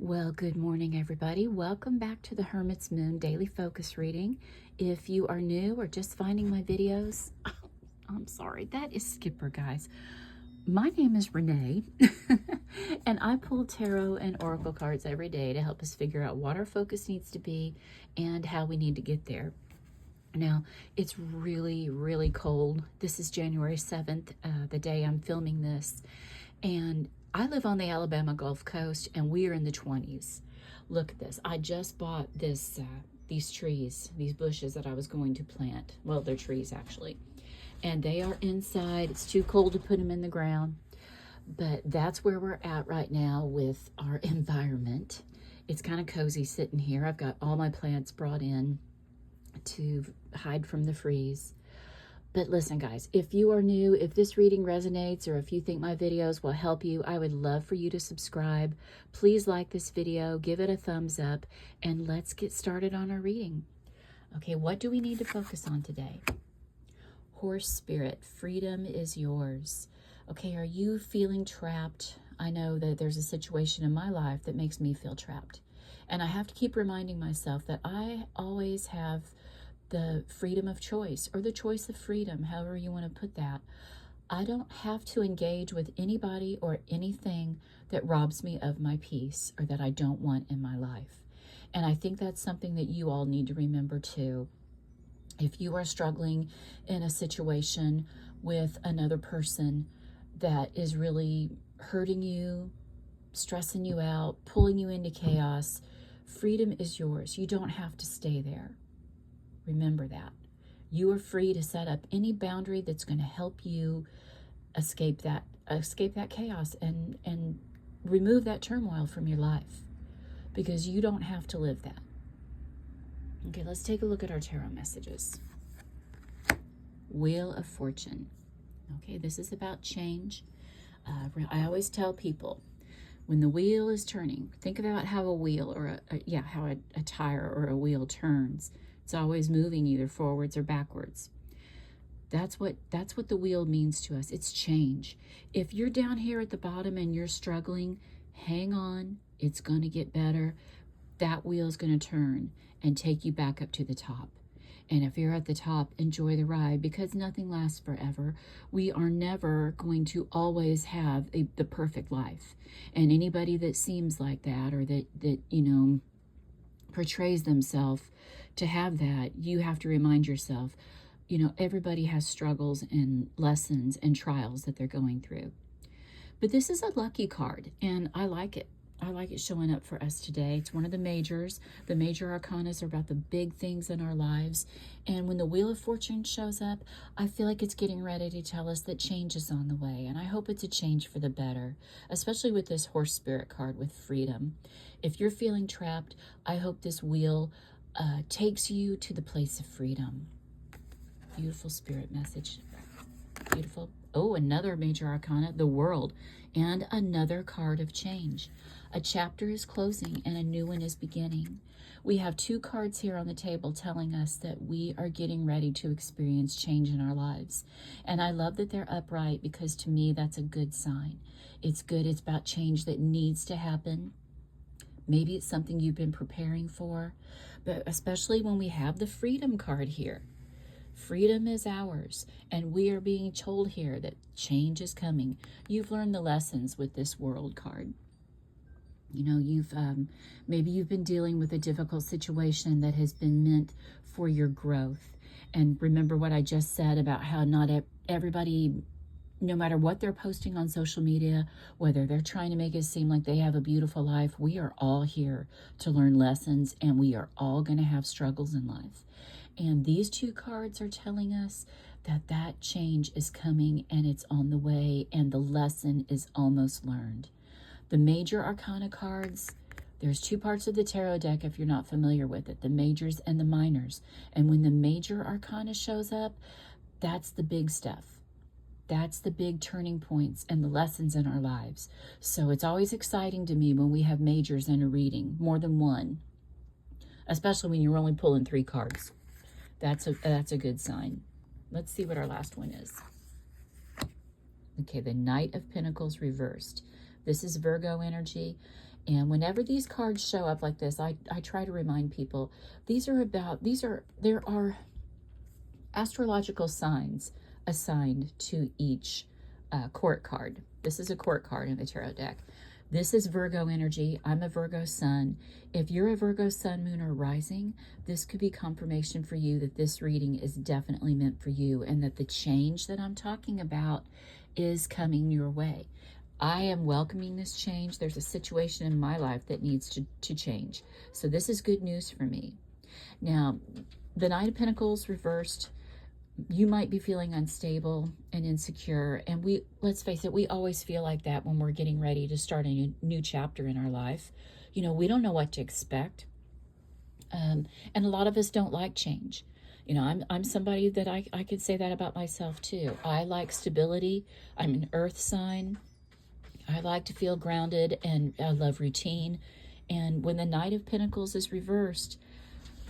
Well, good morning, everybody. Welcome back to the Hermit's Moon Daily Focus Reading. If you are new or just finding my videos, I'm sorry, that is Skipper, guys. My name is Renee, and I pull tarot and oracle cards every day to help us figure out what our focus needs to be and how we need to get there. Now, it's really, really cold. This is January 7th, the day I'm filming this, and I live on the Alabama Gulf Coast, and we are in the 20s. Look at this. I just bought these trees, these bushes that I was going to plant. Well, they're trees, actually. And they are inside. It's too cold to put them in the ground. But that's where we're at right now with our environment. It's kind of cozy sitting here. I've got all my plants brought in to hide from the freeze. But listen, guys, if you are new, if this reading resonates, or if you think my videos will help you, I would love for you to subscribe. Please like this video, give it a thumbs up, and let's get started on our reading. Okay, what do we need to focus on today? Horse spirit, freedom is yours. Okay, are you feeling trapped? I know that there's a situation in my life that makes me feel trapped. And I have to keep reminding myself that I always have the freedom of choice, or the choice of freedom, however you want to put that. I don't have to engage with anybody or anything that robs me of my peace or that I don't want in my life. And I think that's something that you all need to remember too. If you are struggling in a situation with another person that is really hurting you, stressing you out, pulling you into chaos, freedom is yours. You don't have to stay there. Remember that. You are free to set up any boundary that's going to help you escape that chaos and remove that turmoil from your life, because you don't have to live that. Okay, let's take a look at our tarot messages. Wheel of Fortune. Okay, this is about change. I always tell people, when the wheel is turning, think about how a wheel or how a tire or a wheel turns. It's always moving either forwards or backwards. That's what the wheel means to us. It's change. If you're down here at the bottom and you're struggling, hang on. It's going to get better. That wheel is going to turn and take you back up to the top. And if you're at the top, enjoy the ride, because nothing lasts forever. We are never going to always have the perfect life. And anybody that seems like that, or that portrays themselves to have that, you have to remind yourself, everybody has struggles and lessons and trials that they're going through. But this is a lucky card, and I like it. I like it showing up for us today. It's one of the majors. The major arcanas are about the big things in our lives. And when the Wheel of Fortune shows up, I feel like it's getting ready to tell us that change is on the way. And I hope it's a change for the better, especially with this Horse Spirit card with freedom. If you're feeling trapped, I hope this wheel takes you to the place of freedom. Beautiful spirit message. Beautiful. Oh, another major arcana, the World, and another card of change. A chapter is closing and a new one is beginning. We have two cards here on the table telling us that we are getting ready to experience change in our lives. And I love that they're upright, because to me, that's a good sign. It's good. It's about change that needs to happen. Maybe it's something you've been preparing for, but especially when we have the Freedom card here. Freedom is ours, and we are being told here that change is coming. You've learned the lessons with this World card. Maybe you've been dealing with a difficult situation that has been meant for your growth. And remember what I just said about how not everybody, no matter what they're posting on social media, whether they're trying to make it seem like they have a beautiful life, we are all here to learn lessons, and we are all going to have struggles in life. And these two cards are telling us that change is coming, and it's on the way, and the lesson is almost learned. The major arcana cards, there's two parts of the tarot deck if you're not familiar with it, the majors and the minors. And when the major arcana shows up, that's the big stuff. That's the big turning points and the lessons in our lives. So it's always exciting to me when we have majors in a reading, more than one, especially when you're only pulling 3 cards. That's a good sign. Let's see what our last one is. Okay, the Knight of Pentacles reversed. This is Virgo energy, And whenever these cards show up like this, I try to remind people, there are astrological signs assigned to each court card. This is a court card in the tarot deck. This is Virgo energy. I'm a Virgo sun. If you're a Virgo sun, moon, or rising, this could be confirmation for you that this reading is definitely meant for you and that the change that I'm talking about is coming your way. I am welcoming this change. There's a situation in my life that needs to change. So this is good news for me. Now, the Knight of Pentacles reversed. You might be feeling unstable and insecure. And let's face it, we always feel like that when we're getting ready to start a new chapter in our life. You know, we don't know what to expect. And a lot of us don't like change. You know, I'm somebody that I could say that about myself too. I like stability. I'm an earth sign. I like to feel grounded and I love routine. And when the Knight of Pentacles is reversed,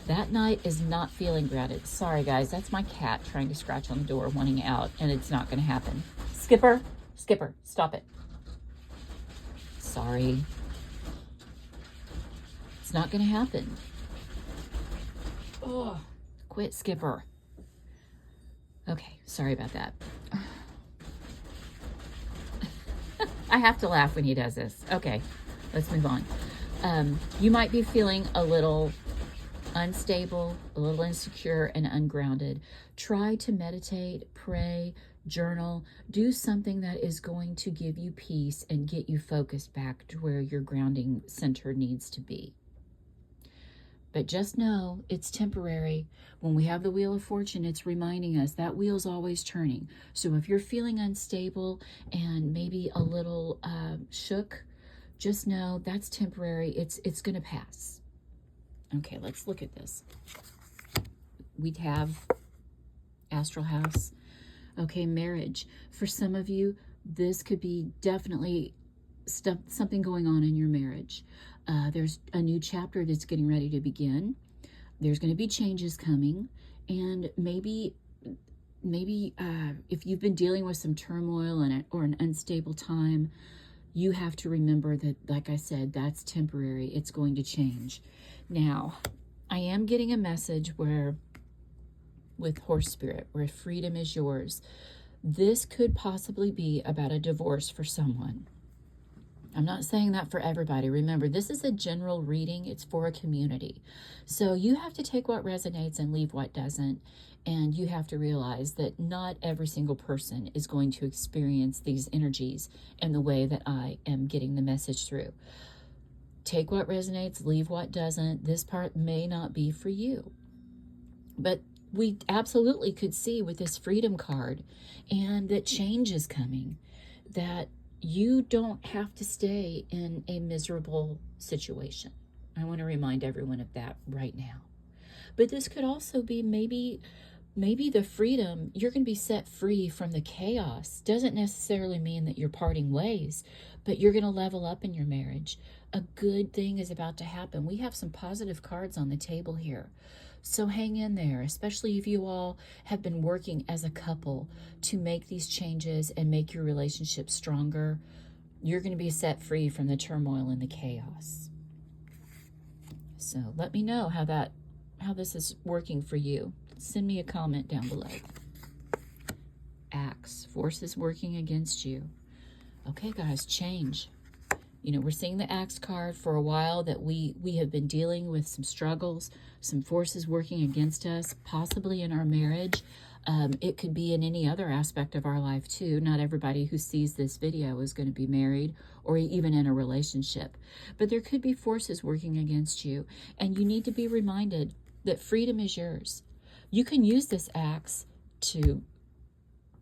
that knight is not feeling grounded. Sorry, guys. That's my cat trying to scratch on the door, wanting out, and it's not going to happen. Skipper, Skipper, stop it. Sorry. It's not going to happen. Oh, quit, Skipper. Okay, sorry about that. I have to laugh when he does this. Okay, let's move on. You might be feeling a little unstable, a little insecure, and ungrounded. Try to meditate, pray, journal, do something that is going to give you peace and get you focused back to where your grounding center needs to be. But just know it's temporary. When we have the Wheel of Fortune, it's reminding us that wheel's always turning. So if you're feeling unstable and maybe a little shook, just know that's temporary. It's going to pass. Okay, let's look at this. We have Astral House. Okay, marriage. For some of you, this could be definitely something going on in your marriage. There's a new chapter that's getting ready to begin. There's going to be changes coming. And maybe if you've been dealing with some turmoil or an unstable time, you have to remember that, like I said, that's temporary. It's going to change. Now, I am getting a message with Horse Spirit, where freedom is yours. This could possibly be about a divorce for someone. I'm not saying that for everybody. Remember, this is a general reading. It's for a community. So you have to take what resonates and leave what doesn't. And you have to realize that not every single person is going to experience these energies in the way that I am getting the message through. Take what resonates, leave what doesn't. This part may not be for you. But we absolutely could see with this freedom card and that change is coming, that you don't have to stay in a miserable situation. I want to remind everyone of that right now. But this could also be maybe the freedom, you're going to be set free from the chaos. Doesn't necessarily mean that you're parting ways, but you're going to level up in your marriage. A good thing is about to happen. We have some positive cards on the table here. So hang in there, especially if you all have been working as a couple to make these changes and make your relationship stronger. You're going to be set free from the turmoil and the chaos. So let me know how this is working for you. Send me a comment down below. Axe, forces working against you. Okay, guys, change. You know, we're seeing the Axe card for a while, that we have been dealing with some struggles, some forces working against us, possibly in our marriage. It could be in any other aspect of our life too. Not everybody who sees this video is going to be married or even in a relationship. But there could be forces working against you. And you need to be reminded that freedom is yours. You can use this axe to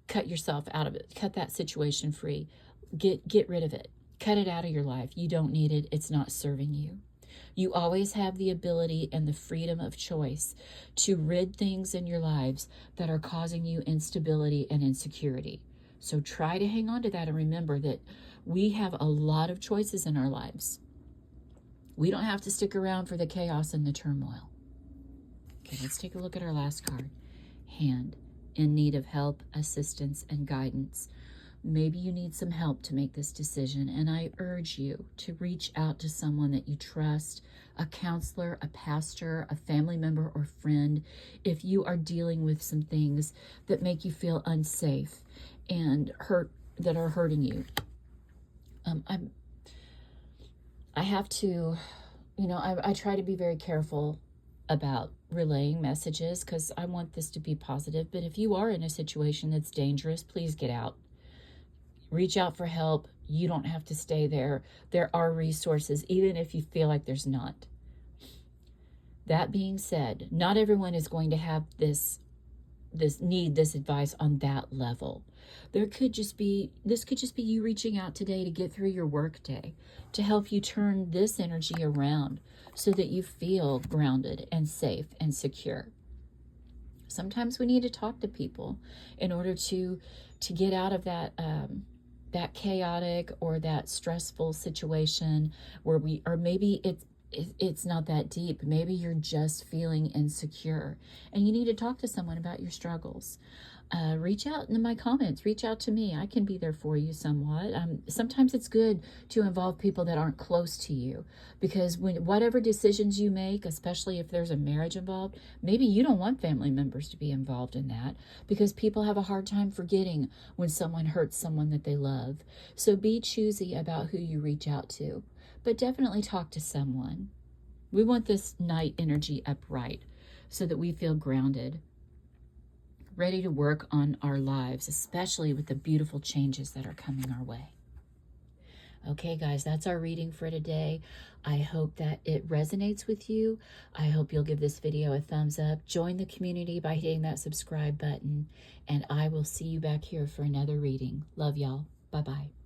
cut yourself out of it. Cut that situation free. Get rid of it. Cut it out of your life. You don't need it. It's not serving you. You always have the ability and the freedom of choice to rid things in your lives that are causing you instability and insecurity. So try to hang on to that and remember that we have a lot of choices in our lives. We don't have to stick around for the chaos and the turmoil. Okay, let's take a look at our last card. Hand, in need of help, assistance, and guidance. Maybe you need some help to make this decision, and I urge you to reach out to someone that you trust, a counselor, a pastor, a family member, or friend, if you are dealing with some things that make you feel unsafe and that are hurting you. I have to, I try to be very careful about relaying messages because I want this to be positive. But if you are in a situation that's dangerous, please get out. Reach out for help. You don't have to stay there. There are resources, even if you feel like there's not. That being said, not everyone is going to have this advice on that level. This could just be you reaching out today to get through your work day, to help you turn this energy around so that you feel grounded and safe and secure. Sometimes we need to talk to people in order to get out of that chaotic or that stressful situation where maybe it's not that deep. Maybe you're just feeling insecure and you need to talk to someone about your struggles. Reach out in my comments. Reach out to me. I can be there for you somewhat. Sometimes it's good to involve people that aren't close to you, because whatever decisions you make, especially if there's a marriage involved, maybe you don't want family members to be involved in that, because people have a hard time forgetting when someone hurts someone that they love. So be choosy about who you reach out to, but definitely talk to someone. We want this night energy upright so that we feel grounded, ready to work on our lives, especially with the beautiful changes that are coming our way. Okay, guys, that's our reading for today. I hope that it resonates with you. I hope you'll give this video a thumbs up. Join the community by hitting that subscribe button, and I will see you back here for another reading. Love y'all. Bye-bye.